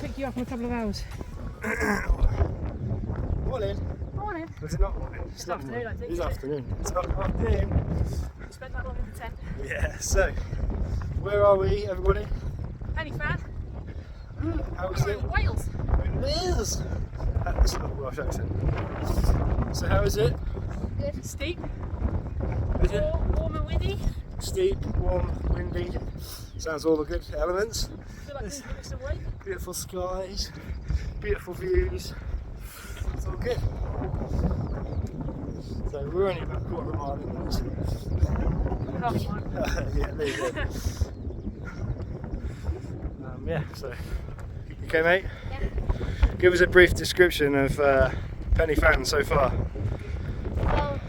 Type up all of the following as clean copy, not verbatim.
Pick you up in a couple of hours. Morning. Morning. Was it not morning? It's afternoon, I think. It's afternoon. It's afternoon. You spent that long in the tent. Yeah, so where are we, everybody? Penyfan. How is it? In Wales. We're in Wales. That's not a Welsh accent. So how is it? Good. Steep. Is it? Warm and windy. Steep, warm, windy. Sounds all the good elements. Feel like being finished away. Beautiful skies, beautiful views. It's all good. So we're only about a quarter of a mile in this. Half a mile. Yeah, there you go. Yeah, so you okay, mate? Yeah. Give us a brief description of Penyfan so far. Well,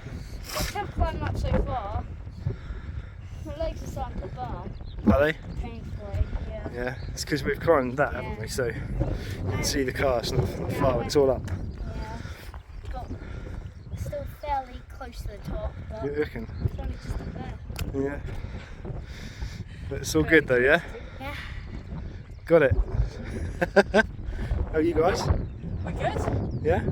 I can't climb up so far. My legs are starting to burn. Are they? Painfully, yeah. Yeah, it's because we've climbed that, haven't we? So you can see the car, it's not far, it's all up. Yeah. But still fairly close to the top, but You reckon? it's only just up there. Yeah. But it's all good though, yeah? Yeah. Got it. How are you guys? We're good. Yeah?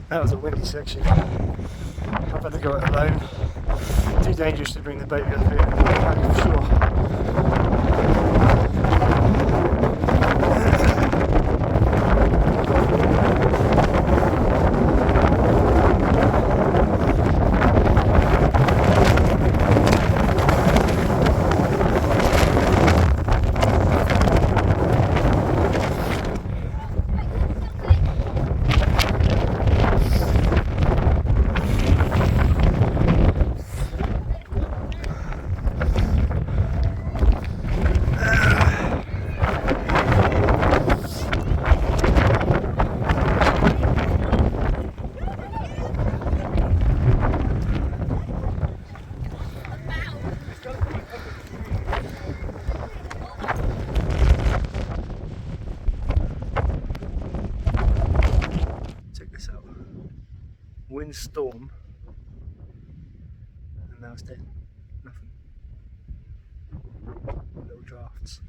That was a windy section. I've had to go it alone. Too dangerous to bring the baby up here. I'm sure. windstorm, and now it's dead. Nothing. Little drafts.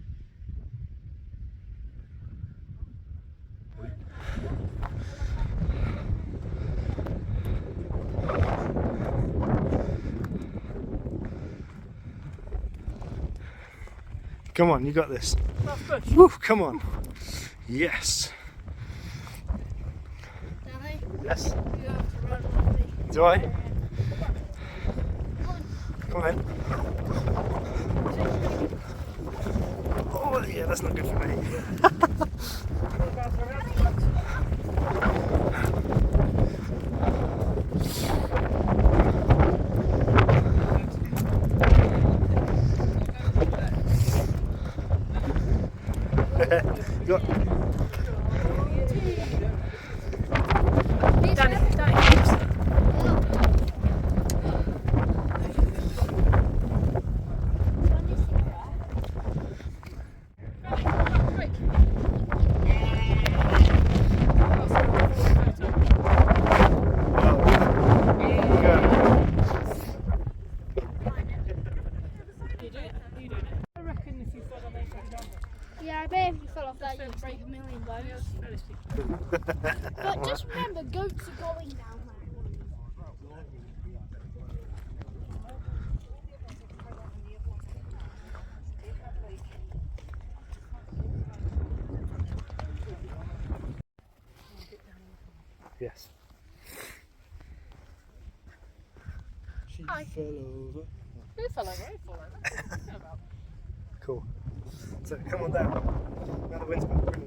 Come on, you got this. Woo, come on. Yes. Danny, Yes. you have to run with me. Do I? Come on. Oh, yeah, that's not good for me. Got Yeah, I bet if you fell off that, you'd break a million bones. But just remember, goats are going down that one. Yes. She Hi. fell over. Who fell over? Who fell over? Cool. So come on down. Now the wind's back.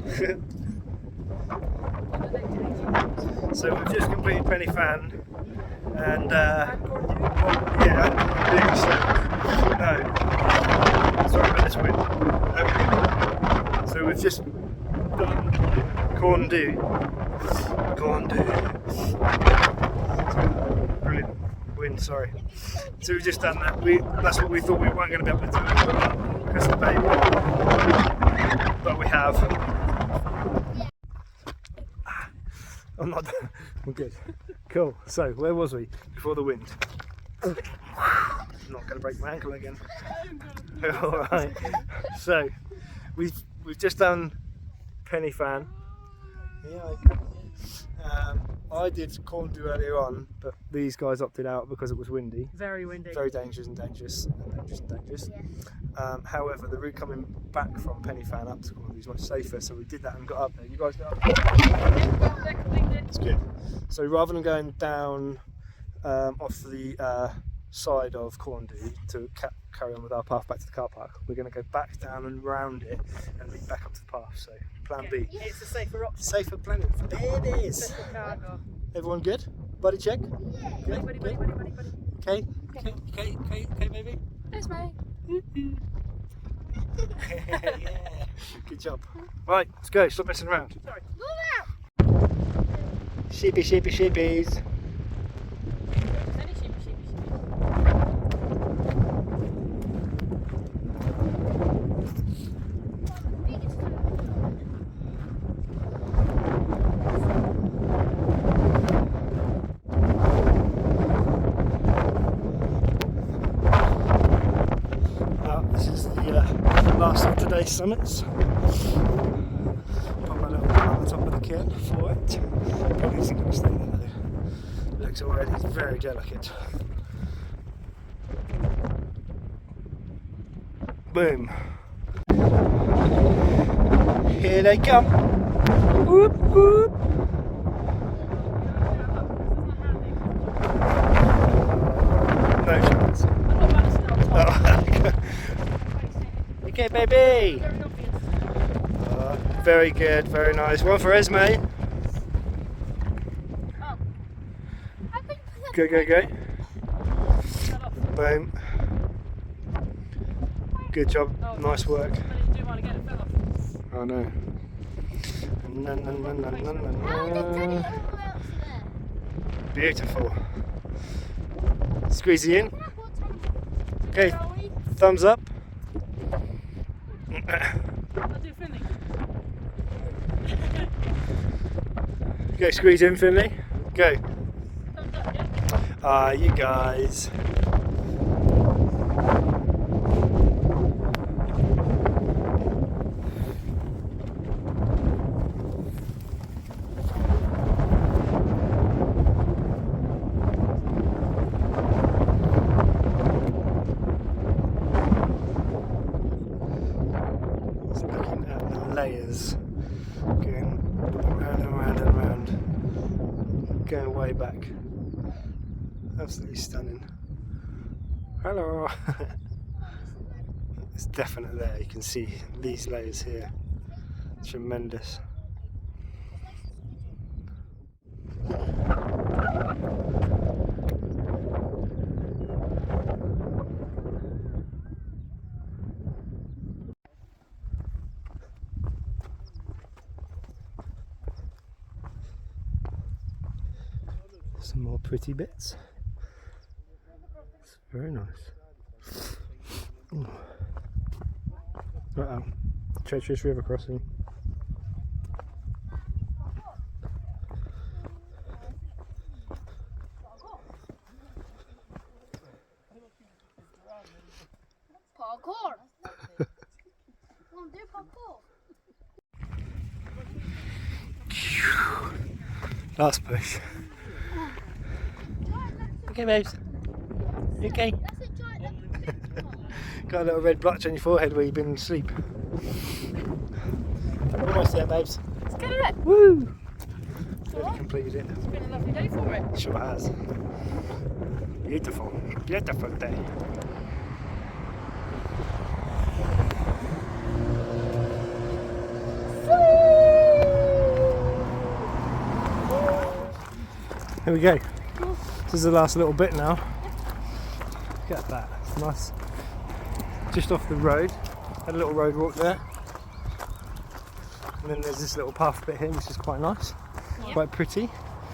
Brilliant. So we've just completed penyfan, and yeah, no. Sorry about this wind. So we've just done corn do. Brilliant wind. Sorry. So we've just done that. That's what we thought we weren't going to be able to do because of the baby, but we have. I'm not done. We're good. Cool. So where was we before the wind? I'm not going to break my ankle again. All right. So we've just done penyfan. Yeah. I did corn do earlier on, but these guys opted out because it was windy. Very windy. Very dangerous and dangerous. Yeah. However, the route coming back from penyfan up to corn is much safer, so we did that and got up there. You guys got up there? It's good. So rather than going down off the side of Corndoo to carry on with our path back to the car park, we're going to go back down and round it and lead back up to the path. So plan B. It's a safer option. Safer planet for babies. Safer cargo. Everyone good? Buddy check? Buddy, buddy, buddy, buddy, buddy, buddy. Okay, baby? Yes, mate. Yeah. Good job. Right, let's go. Stop messing around. Sorry. Sheepies. There's any sheepy. This is the last of today's summits. Put my little one on the top of the kit for it. Probably isn't going to stay there though. Looks already very delicate. Boom. Here they come. Whoop whoop. No chance. Oh. Okay, baby. Very good, very nice. One for Esme. Go. Boom. Good job. Nice work. Oh no. Beautiful. Squeeze it in. Okay, thumbs up. Go squeeze in, Finley. Go. Thumbs up, yeah? Ah, you guys. It's looking at the layers, going round and round and round, going way back. Absolutely stunning. Hello. It's definitely there. You can see these layers here. Tremendous. Some more pretty bits. It's very nice. Uh-oh. Treacherous river crossing. Parkour. Want to do parkour? Last push. Okay, babes. You okay? That's a giant. Got a little red blotch on your forehead where you've been asleep. Almost there, babes. Let's get it. Woo! It's Nearly alright. completed it. It's been a lovely day for it. Sure has. Beautiful. Beautiful day. Here we go. This is the last little bit now. Look at that. It's nice. Just off the road. Had a little road walk there. And then there's this little path bit here, which is quite nice. Yeah. Quite pretty.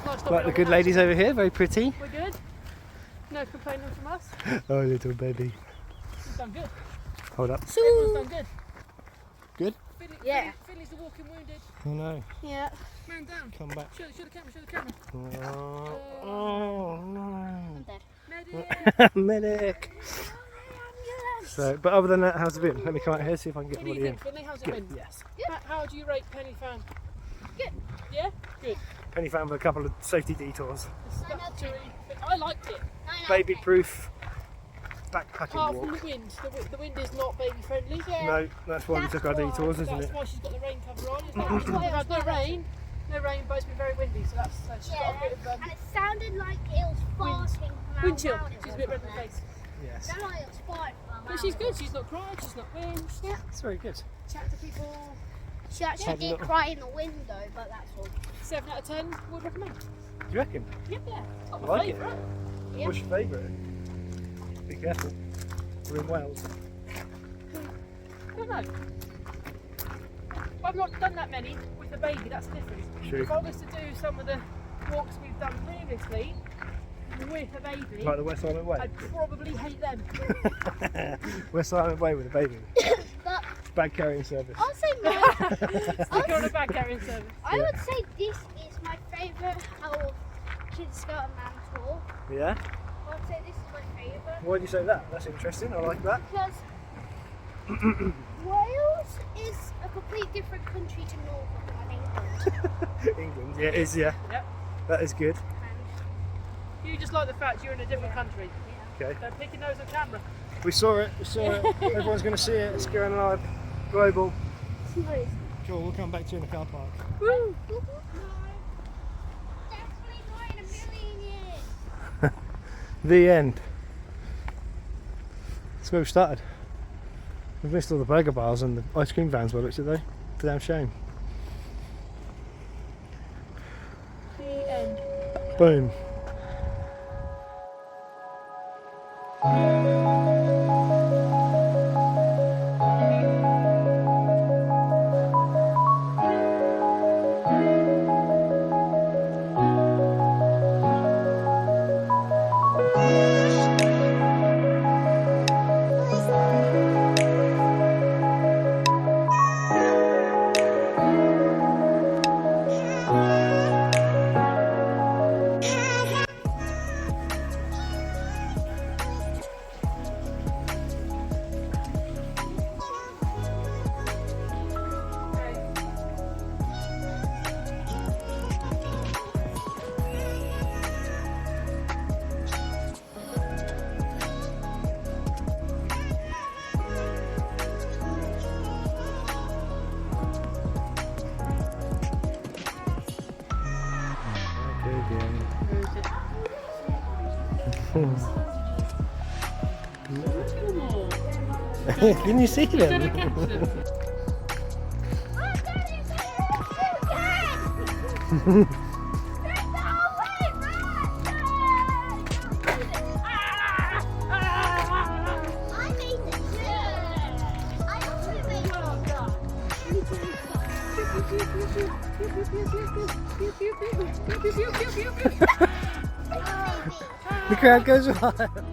Not stopping Like the on good that. ladies over here, very pretty. We're good. No complaining from us. Oh, little baby. We've done good. Hold up. Everyone's done good. Good? Yeah. Philly's the walking wounded. Oh no. Yeah. Man down. Come back. Show the camera, show the camera. Oh no. I'm dead. Medic. Medic. So, but other than that, how's it been? Let me come out here, see if I can get What do you everybody in. think, Finley? How's it Good, been? yes. How do you rate penyfan? Good. Yeah? Good. Penny found with a couple of safety detours. I liked it. Baby proof backpacking Apart from walk. the wind. The wind is not baby friendly. No, that's why we took our detours, isn't That's it? why she's got the rain cover on. We've had no rain, but it's been very windy, so she's got a bit of And it sounded like it was farting from wind chill. around it, She's a bit red in the wasn't it? face. Yes. Sounded like it was farting from But she's good, she's not crying, she's not whinged. Yeah. It's very good. Chat to people. She actually Had a did little- cry in the window, but that's all. 7 out of 10 would recommend. Do you reckon? Yeah. It's not I my like it. favourite. Yeah. What's your favourite? Be careful. We're in Wales. I don't know. I've not done that many with the baby, that's different. True. If I was to do some of the walks we've done previously with a baby, Like the West Island Way. I'd probably hate them. West Island Way with a baby. But Bag carrying service. I'll say my, Stick on a bag carrying service. I would say this is my favourite whole Kids Go and Man tour. Yeah? I would say this is my favourite Why do you say that? That's interesting. I like that. because Wales is a completely different country to Northern and England. England. Yeah, it is. Yeah. Yep. That is good. And You just like the fact you're in a different country. Okay. Don't pick your nose on camera. We saw it. We saw it. Everyone's going to see it. It's going live. Global. Nice. Cool. We'll come back to you in the car park. Woo! Definitely not in a million years. The end. That's where we started. We've missed all the burger bars and the ice cream vans by the looks of it though. It's a damn shame. The end. Boom. Can you see Did I them? catch them? The crowd goes wild.